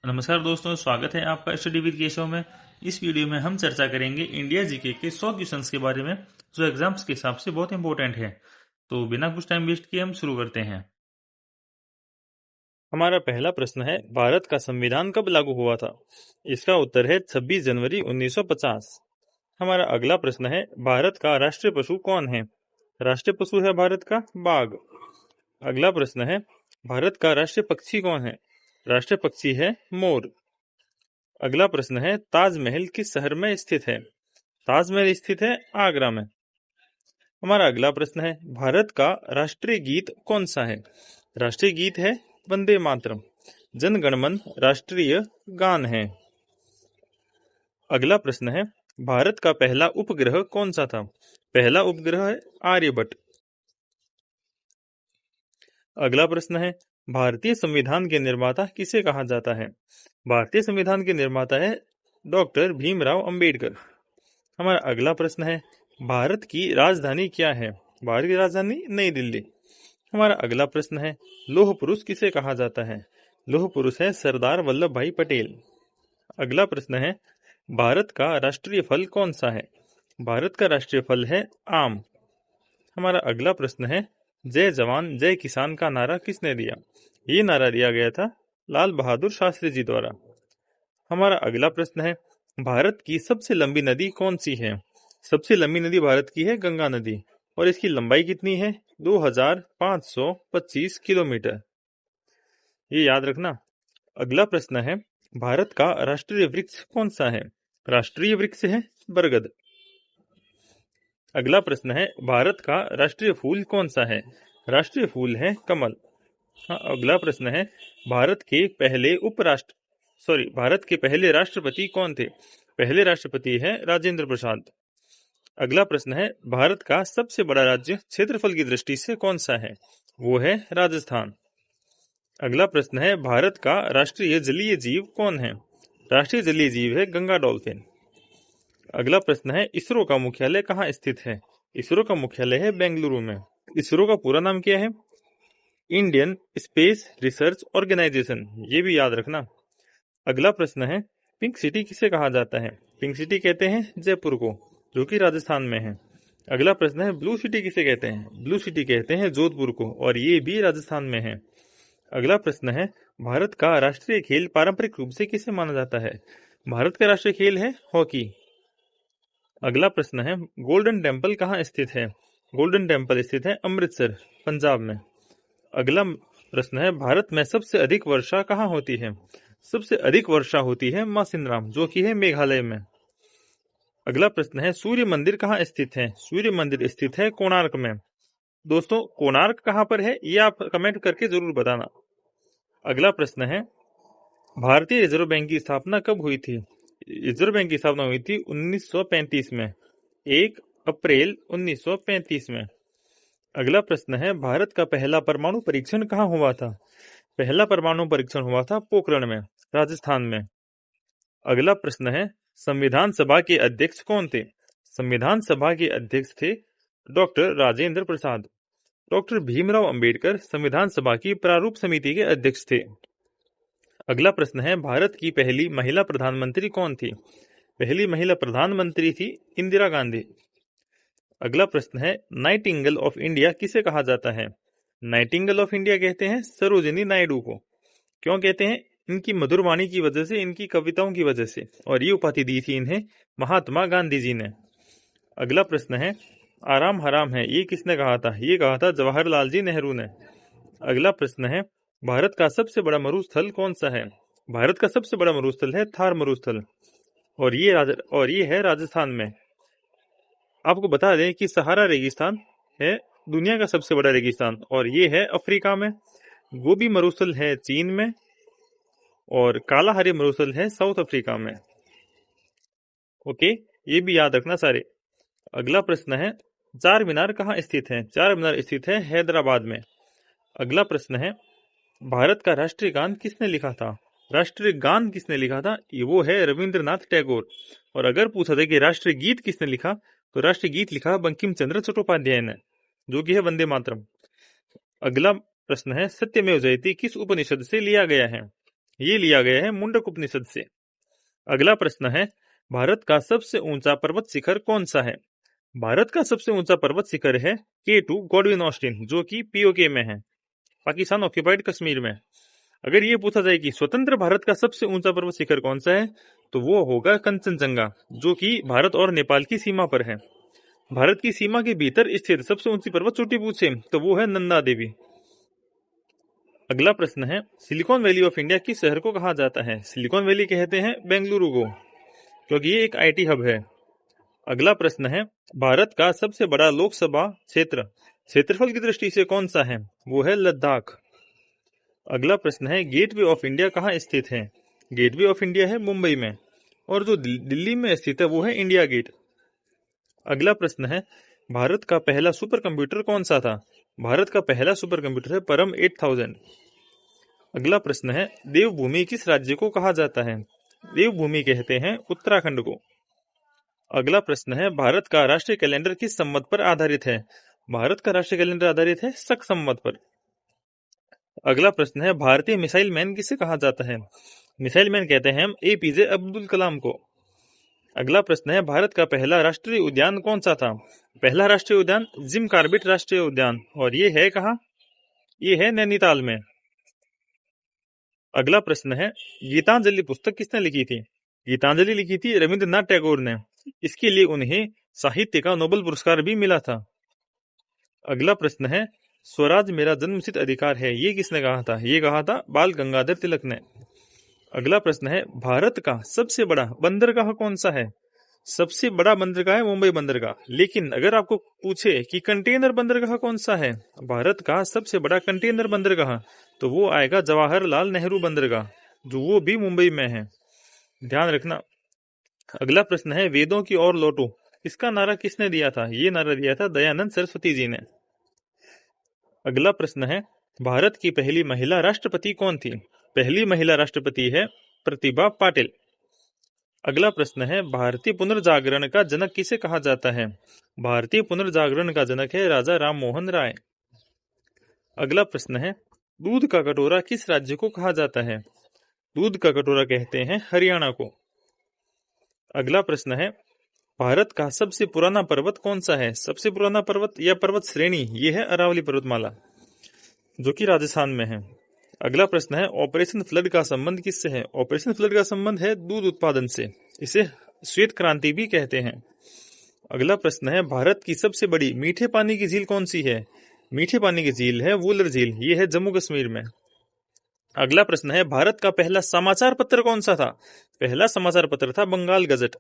नमस्कार दोस्तों, स्वागत है आपका स्टडी विद केशव में। इस वीडियो में हम चर्चा करेंगे इंडिया जीके के 100 क्वेश्चंस के बारे में जो एग्जाम्स के हिसाब से बहुत इंपॉर्टेंट है। तो बिना कुछ टाइम वेस्ट किए हम शुरू करते हैं। हमारा पहला प्रश्न है, भारत का संविधान कब लागू हुआ था? इसका उत्तर है 26 जनवरी 1950। हमारा अगला प्रश्न है, भारत का राष्ट्रीय पशु कौन है? राष्ट्रीय पशु है भारत का बाघ। अगला प्रश्न है, भारत का राष्ट्रीय पक्षी कौन है? राष्ट्रीय पक्षी है मोर। अगला प्रश्न है, ताजमहल किस शहर में स्थित है? ताजमहल स्थित है आगरा में। हमारा अगला प्रश्न है, भारत का राष्ट्रीय गीत कौन सा है? राष्ट्रीय गीत है वंदे मातरम। जन गण मन राष्ट्रीय गान है। अगला प्रश्न है, भारत का पहला उपग्रह कौन सा था? पहला उपग्रह है आर्यभट्ट। अगला प्रश्न है, भारतीय संविधान के निर्माता किसे कहा जाता है? भारतीय संविधान के निर्माता है डॉक्टर भीमराव अंबेडकर। हमारा अगला प्रश्न है, भारत की राजधानी क्या है? भारत की राजधानी नई दिल्ली। हमारा अगला प्रश्न है, लौह पुरुष किसे कहा जाता है? लौह पुरुष है सरदार वल्लभ भाई पटेल। अगला प्रश्न है, भारत का राष्ट्रीय फल कौन सा है? भारत का राष्ट्रीय फल है आम। हमारा अगला प्रश्न है, जय जवान जय किसान का नारा किसने दिया? ये नारा दिया गया था लाल बहादुर शास्त्री जी द्वारा। हमारा अगला प्रश्न है, भारत की सबसे लंबी नदी कौन सी है? सबसे लंबी नदी भारत की है गंगा नदी और इसकी लंबाई कितनी है? 2525 किलोमीटर। ये याद रखना। अगला प्रश्न है, भारत का राष्ट्रीय वृक्ष कौन सा है? राष्ट्रीय वृक्ष है बरगद। अगला प्रश्न है, भारत का राष्ट्रीय फूल कौन सा है? राष्ट्रीय फूल है कमल। हाँ, अगला प्रश्न है, भारत के पहले राष्ट्रपति कौन थे? पहले राष्ट्रपति है राजेंद्र प्रसाद। अगला प्रश्न है, भारत का सबसे बड़ा राज्य क्षेत्रफल की दृष्टि से कौन सा है? वो है राजस्थान। अगला प्रश्न है, भारत का राष्ट्रीय जलीय जीव कौन है? राष्ट्रीय जलीय जीव है गंगा डॉल्फिन। अगला प्रश्न है, इसरो का मुख्यालय कहाँ स्थित है? इसरो का मुख्यालय है बेंगलुरु में। इसरो का पूरा नाम क्या है? Indian Space Research Organisation. ये भी याद रखना। अगला प्रश्न है, पिंक सिटी किसे कहा जाता है? पिंक सिटी कहते हैं जयपुर को, जो कि राजस्थान में है। अगला प्रश्न है, ब्लू सिटी किसे कहते हैं? ब्लू सिटी कहते हैं जोधपुर को और ये भी राजस्थान में है। अगला प्रश्न है, भारत का राष्ट्रीय खेल पारंपरिक रूप से किसे माना जाता है? भारत का राष्ट्रीय खेल है हॉकी। अगला प्रश्न है, गोल्डन टेम्पल कहाँ स्थित है? गोल्डन टेम्पल स्थित है अमृतसर, पंजाब में। अगला प्रश्न है, भारत में सबसे अधिक वर्षा कहाँ होती है? सबसे अधिक वर्षा होती है मासिनराम, जो कि है मेघालय में। अगला प्रश्न है, सूर्य मंदिर कहाँ स्थित है? सूर्य मंदिर स्थित है कोणार्क में। दोस्तों, कोणार्क कहाँ पर है ये आप कमेंट करके जरूर बताना। अगला प्रश्न है, भारतीय रिजर्व बैंक की स्थापना कब हुई थी? रिजर्व बैंक की स्थापना हुई थी 1935 में, 1 अप्रैल 1935 में। अगला प्रश्न है, भारत का पहला परमाणु परीक्षण कहाँ हुआ था? पहला परमाणु परीक्षण हुआ था पोखरण में, राजस्थान में। अगला प्रश्न है, संविधान सभा के अध्यक्ष कौन थे? संविधान सभा के अध्यक्ष थे डॉक्टर राजेंद्र प्रसाद। डॉक्टर भीमराव अंबेडकर संविधान सभा की प्रारूप समिति के अध्यक्ष थे। अगला प्रश्न है, भारत की पहली महिला प्रधानमंत्री कौन थी? पहली महिला प्रधानमंत्री थी इंदिरा गांधी। अगला प्रश्न है, नाइटिंगेल ऑफ इंडिया किसे कहा जाता है? नाइटिंगेल ऑफ इंडिया कहते हैं सरोजिनी नायडू को। क्यों कहते हैं? इनकी मधुर वाणी की वजह से, इनकी कविताओं की वजह से, और ये उपाधि दी थी इन्हें महात्मा गांधी जी ने। अगला प्रश्न है, आराम हराम है ये किसने कहा था? ये कहा था जवाहरलाल जी नेहरू ने। अगला प्रश्न है, भारत का सबसे बड़ा मरुस्थल कौन सा है? भारत का सबसे बड़ा मरुस्थल है थार मरुस्थल और ये है राजस्थान में। आपको बता दें कि सहारा रेगिस्तान है दुनिया का सबसे बड़ा रेगिस्तान और ये है अफ्रीका में। गोबी मरुस्थल है चीन में और कालाहारी मरुस्थल है साउथ अफ्रीका में। ओके, ये भी याद रखना सारे। अगला प्रश्न है, चार मीनार कहाँ स्थित है? चार मीनार स्थित है हैदराबाद में। अगला प्रश्न है, भारत का राष्ट्रीय गान किसने लिखा था? राष्ट्रीय गान किसने लिखा था? ये वो है रविंद्रनाथ टैगोर। और अगर पूछा जाए कि राष्ट्रीय गीत किसने लिखा, तो राष्ट्रीय गीत लिखा बंकिम चंद्र चट्टोपाध्याय ने, जो कि है वंदे मातरम। अगला प्रश्न है, सत्यमेव जयते किस उपनिषद से लिया गया है? ये लिया गया है मुंडक उपनिषद से। अगला प्रश्न है, भारत का सबसे ऊंचा पर्वत शिखर कौन सा है? भारत का सबसे ऊंचा पर्वत शिखर है K2 गॉडविन ऑस्टिन, जो कि पीओके में है, पाकिस्तान ऑक्यूपाइड कश्मीर में। अगर ये पूछा जाए कि स्वतंत्र भारत का सबसे ऊंचा पर्वत शिखर कौन सा है, तो वो होगा कंचनजंगा, जो कि भारत और नेपाल की सीमा पर है। भारत की सीमा के भीतर स्थित सबसे ऊंची पर्वत चोटी पूछे तो वो है नंदा देवी। अगला प्रश्न है, सिलिकॉन वैली ऑफ इंडिया किस शहर को कहा जाता है? सिलिकॉन वैली कहते हैं बेंगलुरु को, क्योंकि ये एक आईटी हब है। अगला प्रश्न है, भारत का सबसे बड़ा लोकसभा क्षेत्र क्षेत्रफल की दृष्टि से कौन सा है? वो है लद्दाख। अगला प्रश्न है, गेटवे ऑफ इंडिया कहाँ स्थित है? गेटवे ऑफ इंडिया है मुंबई में, और जो दिल्ली में स्थित है वो है इंडिया गेट। अगला प्रश्न है, भारत का पहला सुपर कंप्यूटर कौन सा था? भारत का पहला सुपर कंप्यूटर है परम 8000। अगला प्रश्न है, देवभूमि किस राज्य को कहा जाता है? देवभूमि कहते हैं उत्तराखंड को। अगला प्रश्न है, भारत का राष्ट्रीय कैलेंडर किस संवत पर आधारित है? भारत का राष्ट्रीय कैलेंडर आधारित है शक संवत पर। अगला प्रश्न है, भारतीय मिसाइल मैन किसे कहा जाता है? मिसाइल मैन कहते हैं हम एपीजे अब्दुल कलाम को। अगला प्रश्न है, भारत का पहला राष्ट्रीय उद्यान कौन सा था? पहला राष्ट्रीय उद्यान जिम कार्बेट राष्ट्रीय उद्यान, और ये है कहाँ? ये है नैनीताल में। अगला प्रश्न है, गीतांजलि पुस्तक किसने लिखी थी? गीतांजलि लिखी थी रविंद्रनाथ टैगोर ने। इसके लिए उन्हें साहित्य का नोबेल पुरस्कार भी मिला था। अगला प्रश्न है, स्वराज मेरा जन्मसिद्ध अधिकार है, ये किसने कहा था? ये कहा था बाल गंगाधर तिलक ने। अगला प्रश्न है, भारत का सबसे बड़ा बंदरगाह कौन सा है? सबसे बड़ा बंदरगाह है मुंबई बंदरगाह। लेकिन अगर आपको पूछे कि कंटेनर बंदरगाह कौन सा है, भारत का सबसे बड़ा कंटेनर बंदरगाह, तो वो आएगा जवाहरलाल नेहरू बंदरगाह, जो वो भी मुंबई में है, ध्यान रखना। अगला प्रश्न है, वेदों की ओर लौटो, इसका नारा किसने दिया था? ये नारा दिया था दयानंद सरस्वती जी ने। अगला प्रश्न है, भारत की पहली महिला राष्ट्रपति कौन थी? पहली महिला राष्ट्रपति है प्रतिभा पाटिल। अगला प्रश्न है, भारतीय पुनर्जागरण का जनक किसे कहा जाता है? भारतीय पुनर्जागरण का जनक है राजा राम मोहन राय। अगला प्रश्न है, दूध का कटोरा किस राज्य को कहा जाता है? दूध का कटोरा कहते हैं हरियाणा को। अगला प्रश्न है, भारत का सबसे पुराना पर्वत कौन सा है? सबसे पुराना पर्वत या पर्वत श्रेणी ये है अरावली पर्वतमाला, जो कि राजस्थान में है। अगला प्रश्न है, ऑपरेशन फ्लड का संबंध किससे है? ऑपरेशन फ्लड का संबंध है दूध उत्पादन से, इसे श्वेत क्रांति भी कहते हैं। अगला प्रश्न है, भारत की सबसे बड़ी मीठे पानी की झील कौन सी है? मीठे पानी की झील है वुलर झील, ये है जम्मू कश्मीर में। अगला प्रश्न है, भारत का पहला समाचार पत्र कौन सा था? पहला समाचार पत्र था बंगाल गजट।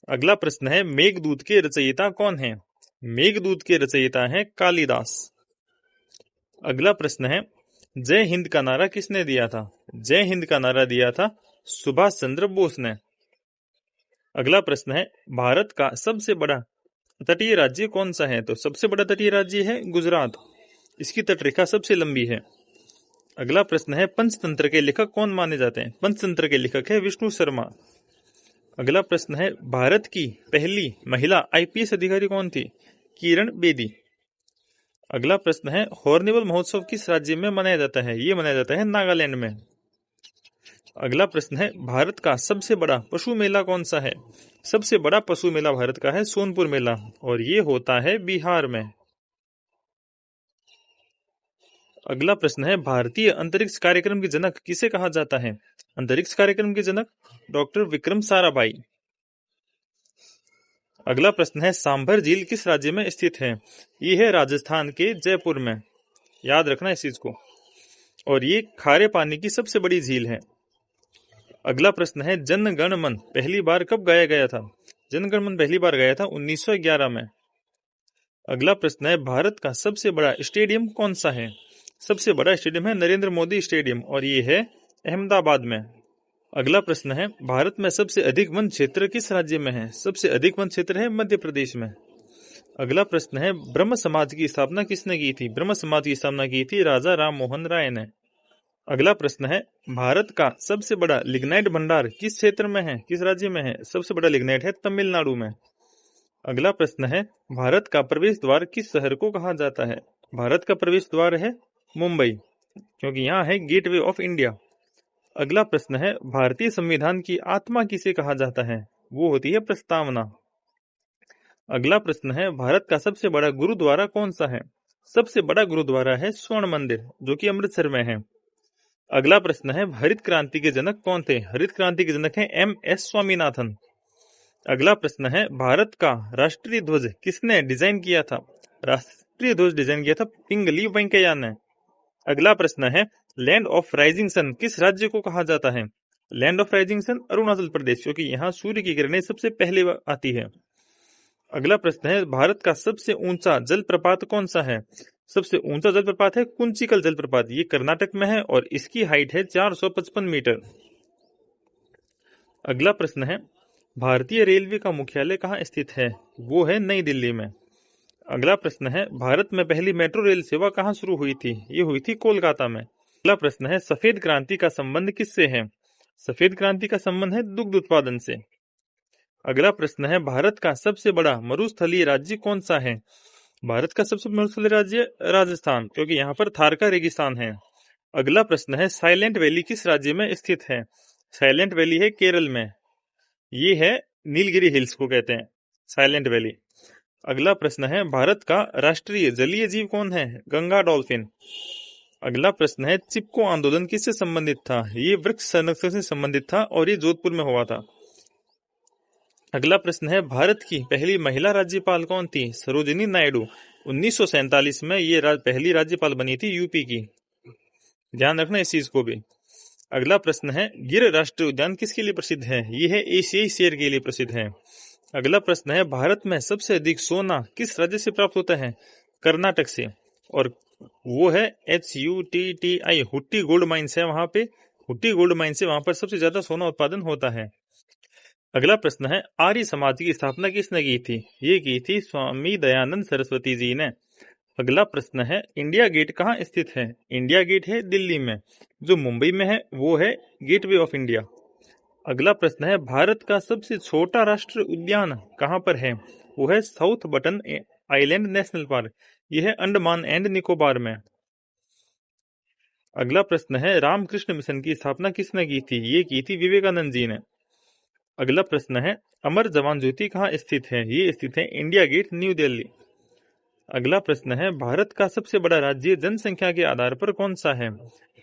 अगला प्रश्न है, मेघदूत के रचयिता कौन है? मेघदूत के रचयिता हैं कालिदास। अगला प्रश्न है, जय हिंद का नारा किसने दिया था? जय हिंद का नारा दिया था सुभाष चंद्र बोस ने। अगला प्रश्न है, भारत का सबसे बड़ा तटीय राज्य कौन सा है? तो सबसे बड़ा तटीय राज्य है गुजरात, इसकी तटरेखा सबसे लंबी है। अगला प्रश्न है, पंचतंत्र के लेखक कौन माने जाते हैं? पंचतंत्र के लेखक है विष्णु शर्मा। अगला प्रश्न है, भारत की पहली महिला आईपीएस अधिकारी कौन थी? किरण बेदी। अगला प्रश्न है, हॉर्नबिल महोत्सव किस राज्य में मनाया जाता है? ये मनाया जाता है नागालैंड में। अगला प्रश्न है, भारत का सबसे बड़ा पशु मेला कौन सा है? सबसे बड़ा पशु मेला भारत का है सोनपुर मेला, और ये होता है बिहार में। अगला प्रश्न है, भारतीय अंतरिक्ष कार्यक्रम के जनक किसे कहा जाता है? अंतरिक्ष कार्यक्रम के जनक डॉक्टर विक्रम साराभाई। अगला प्रश्न है, सांभर झील किस राज्य में स्थित है? ये है राजस्थान के जयपुर में, याद रखना इस चीज को, और ये खारे पानी की सबसे बड़ी झील है। अगला प्रश्न है, जन गण मन पहली बार कब गाया गया था? जन गण मन पहली बार गाया था 1911 में। अगला प्रश्न है, भारत का सबसे बड़ा स्टेडियम कौन सा है? सबसे बड़ा स्टेडियम है नरेंद्र मोदी स्टेडियम, और ये है अहमदाबाद में। अगला प्रश्न है, भारत में सबसे अधिक वन क्षेत्र किस राज्य में है? सबसे अधिक वन क्षेत्र है मध्य प्रदेश में। अगला प्रश्न है, ब्रह्म समाज की स्थापना किसने की थी? ब्रह्म समाज की स्थापना की थी राजा राम मोहन राय ने। अगला प्रश्न है, भारत का सबसे बड़ा लिग्नाइट भंडार किस क्षेत्र में है? किस राज्य में है? सबसे बड़ा लिग्नाइट है तमिलनाडु में। अगला प्रश्न है, भारत का प्रवेश द्वार किस शहर को कहा जाता है? भारत का प्रवेश द्वार है मुंबई, क्योंकि यहाँ है गेटवे ऑफ इंडिया, अगला प्रश्न है, भारतीय संविधान की आत्मा किसे कहा जाता है? वो होती है प्रस्तावना। अगला प्रश्न है, भारत का सबसे बड़ा गुरुद्वारा कौन सा है? सबसे बड़ा गुरुद्वारा है स्वर्ण मंदिर, जो कि अमृतसर में है। अगला प्रश्न है, हरित क्रांति के जनक कौन थे? हरित क्रांति के जनक हैं MS स्वामीनाथन। अगला प्रश्न है, भारत का राष्ट्रीय ध्वज किसने डिजाइन किया था? राष्ट्रीय ध्वज डिजाइन किया था पिंगली वेंकैया ने। अगला प्रश्न है, लैंड ऑफ राइजिंग सन किस राज्य को कहा जाता है? Land of rising sun Arunachal Pradesh, क्योंकि यहाँ सूर्य की किरणें सबसे पहले आती है। अगला प्रश्न है, भारत का सबसे ऊंचा जलप्रपात कौन सा है? सबसे ऊंचा जलप्रपात है कुंचिकल जलप्रपात, ये कर्नाटक में है और इसकी हाइट है 455 मीटर। अगला प्रश्न है, भारतीय रेलवे का मुख्यालय कहाँ स्थित है? वो है नई दिल्ली में। अगला प्रश्न है, भारत में पहली मेट्रो रेल सेवा कहाँ शुरू हुई थी? ये हुई थी कोलकाता में। अगला प्रश्न है, सफेद क्रांति का संबंध किससे है? सफेद क्रांति का संबंध है दुग्ध उत्पादन से। अगला प्रश्न है, भारत का सबसे बड़ा मरुस्थलीय राज्य कौन सा है? भारत का सबसे मरुस्थलीय राज्य राजस्थान, क्योंकि यहाँ पर थार का रेगिस्तान है। अगला प्रश्न है, साइलेंट वैली किस राज्य में स्थित है? साइलेंट वैली है केरल में, ये है नीलगिरी हिल्स को कहते हैं साइलेंट वैली। अगला प्रश्न है, भारत का राष्ट्रीय जलीय जीव कौन है? गंगा डॉल्फिन। अगला प्रश्न है, चिपको आंदोलन किससे संबंधित था? ये वृक्ष संरक्षण से संबंधित था और ये जोधपुर में हुआ था। अगला प्रश्न है, भारत की पहली महिला राज्यपाल कौन थी? सरोजिनी नायडू। 1947 में ये पहली राज्यपाल बनी थी यूपी की, ध्यान रखना इस चीज को भी। अगला प्रश्न है, गिर राष्ट्रीय उद्यान किसके लिए प्रसिद्ध है? ये है एशियाई शेर के लिए प्रसिद्ध है। अगला प्रश्न है, भारत में सबसे अधिक सोना किस राज्य से प्राप्त होता है? कर्नाटक से, और वो है HUTTI, हुट्टी गोल्ड माइंस है वहां पे, हुट्टी गोल्ड माइंस से वहां पर सबसे ज्यादा सोना उत्पादन होता है। अगला प्रश्न है, आर्य समाज की स्थापना किसने की थी? ये की थी स्वामी दयानंद सरस्वती जी ने। अगला प्रश्न है, इंडिया गेट कहाँ स्थित है? इंडिया गेट है दिल्ली में, जो मुंबई में है वो है गेटवे ऑफ इंडिया। अगला प्रश्न है, भारत का सबसे छोटा राष्ट्रीय उद्यान कहाँ पर है? वो है south button island national park, यह है अंडमान एंड निकोबार में। अगला प्रश्न है, रामकृष्ण मिशन की स्थापना किसने की थी? ये की थी विवेकानंद जी ने। अगला प्रश्न है, अमर जवान ज्योति कहाँ स्थित है? ये स्थित है इंडिया गेट न्यू दिल्ली। अगला प्रश्न है, भारत का सबसे बड़ा राज्य जनसंख्या के आधार पर कौन सा है?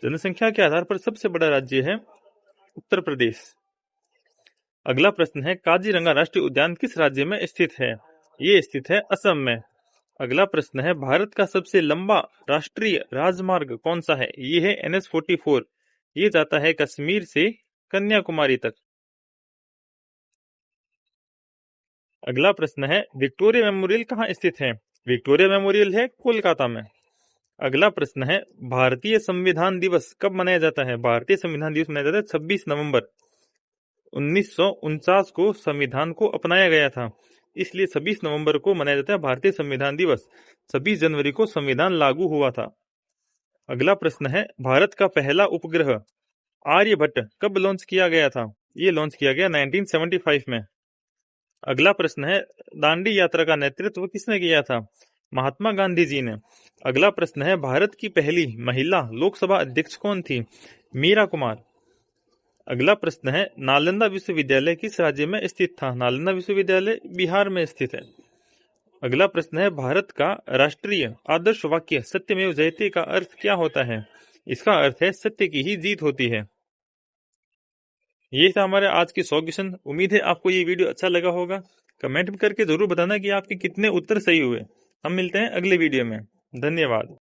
जनसंख्या के आधार पर सबसे बड़ा राज्य है उत्तर प्रदेश। अगला प्रश्न है, काजीरंगा राष्ट्रीय उद्यान किस राज्य में स्थित है? ये स्थित है असम में। अगला प्रश्न है, भारत का सबसे लंबा राष्ट्रीय राजमार्ग कौन सा है? ये है NH-44, ये जाता है कश्मीर से कन्याकुमारी तक। अगला प्रश्न है, विक्टोरिया मेमोरियल कहाँ स्थित है? विक्टोरिया मेमोरियल है कोलकाता में। अगला प्रश्न है, भारतीय संविधान दिवस कब मनाया जाता है? भारतीय संविधान दिवस मनाया जाता है 26 नवंबर। 1949 को संविधान को अपनाया गया था, इसलिए 26 नवंबर को मनाया जाता है भारतीय संविधान दिवस। 26 जनवरी को संविधान लागू हुआ था। अगला प्रश्न है, भारत का पहला उपग्रह आर्यभट्ट कब लॉन्च किया गया था? ये लॉन्च किया गया 1975 में। अगला प्रश्न है, दांडी यात्रा का नेतृत्व किसने किया था? महात्मा गांधी जी ने। अगला प्रश्न है, भारत की पहली महिला लोकसभा अध्यक्ष कौन थी? मीरा कुमार। अगला प्रश्न है, नालंदा विश्वविद्यालय किस राज्य में स्थित था? नालंदा विश्वविद्यालय बिहार में स्थित है। अगला प्रश्न है, भारत का राष्ट्रीय आदर्श वाक्य सत्यमेव जयते का अर्थ क्या होता है? इसका अर्थ है सत्य की ही जीत होती है। ये था हमारे आज के 100 क्वेश्चन। उम्मीद है आपको ये वीडियो अच्छा लगा होगा। कमेंट करके जरूर बताना कि आपके कितने उत्तर सही हुए। हम मिलते हैं अगले वीडियो में। धन्यवाद।